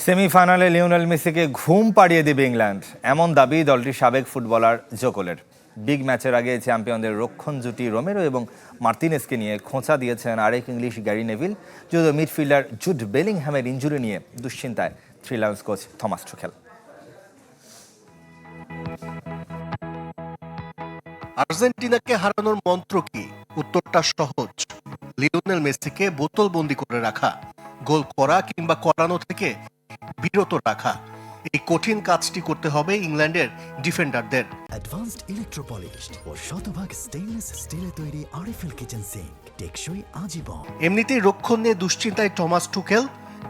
সেমিফাইনালে লিওনেল মেসিকে ঘুম পাড়িয়ে দেবে ইংল্যান্ড, এমন দাবি দলটির সাবেক ফুটবলার জোকোলের। বিগ ম্যাচের আগে চ্যাম্পিয়নদের রক্ষণ জুটি রোমেরো এবং মার্তিনেসকে নিয়ে খোঁচা দিয়েছেন আরেক ইংলিশ গ্যারি নেভিল। যদিও মিডফিল্ডার জুড বেলিংহ্যামের ইনজুরি নিয়ে দুশ্চিন্তায় three Lions coach Thomas Tuchel. আর্জেন্টিনাকে হারানোর মন্ত্র কি? উত্তরটা সহজ, লিওনেল মেসিকে বোতলবন্দি করে রাখা, গোল করা কিংবা করানো থেকে বিরত রাখা। এই কঠিন কাজটি করতে হবে ইংল্যান্ডের ডিফেন্ডারদের। অ্যাডভান্সড ইলেকট্রোপলিশড ও শতভাগ স্টেইনলেস স্টিলে তৈরি আরএফএল কিচেন সিঙ্ক, টেকসই আজীবন। এমনিতেই রক্ষণ নিয়ে দুশ্চিন্তায় টমাস টুখেল।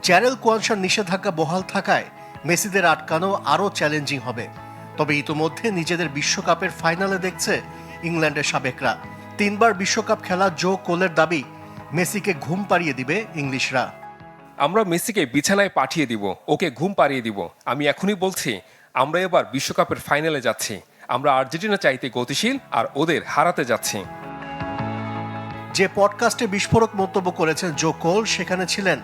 চ্যারেল কোয়ানসার নিষেধাজ্ঞা বহাল থাকায় মেসিদের আটকানো আরও চ্যালেঞ্জিং হবে। তবে ইতোমধ্যে নিজেদের বিশ্বকাপের ফাইনালে দেখছে ইংল্যান্ডের সাবেকরা। 3 বার বিশ্বকাপ খেলা জো কোলের দাবি, মেসিকে ঘুম পাড়িয়ে দিবে ইংলিশরা। আমরা মেসিকে বিছানায় পাঠিয়ে দিব, ওকে ঘুম পাড়িয়ে দিব। আমি এখনই বলছি, আমরা এবার বিশ্বকাপের ফাইনালে যাচ্ছি। আমরা আর্জেন্টিনা চাইতে গতিশীল আর ওদের হারাতে যাচ্ছি। যে পডকাস্টে বিস্ফোরক মন্তব্য করেছেন জো কোল, সেখানে ছিলেন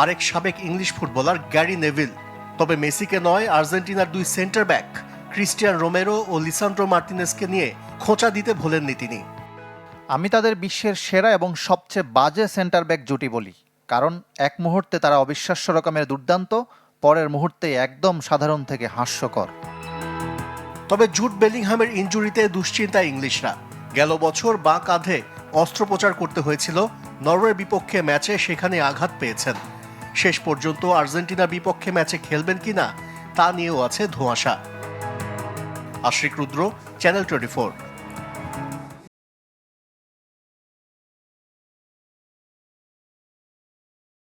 আরেক সাবেক ইংলিশ ফুটবলার গ্যারি নেভিল। তবে মেসিকে নয়, আর্জেন্টিনার 2 সেন্টার ব্যাক ক্রিস্টিয়ান রোমেরো ও লিসান্ড্রো মার্তিনেসকে নিয়ে খোঁচা দিতে ভোলেননি তিনি। আমি তাদের বিশ্বের সেরা এবং সবচেয়ে বাজে সেন্টার ব্যাক জুটি বলি, কারণ এক মুহূর্তে তারা অবিশ্বাস্য রকমের দুর্দান্ত, পরের মুহূর্তে একদম সাধারণ থেকে হাস্যকর। তবে জুড বেলিংহ্যামের ইনজুরিতে দুশ্চিন্তায় ইংলিশরা। গেল বছর বাঁ কাঁধে অস্ত্রোপচার করতে হয়েছিল নরওয়ের বিপক্ষে ম্যাচে, সেখানে আঘাত পেয়েছেন। শেষ পর্যন্ত আর্জেন্টিনার বিপক্ষে ম্যাচে খেলবেন কিনা তা নিয়েও আছে ধোঁয়াশা। আশরিক রুদ্র, চ্যানেল 24।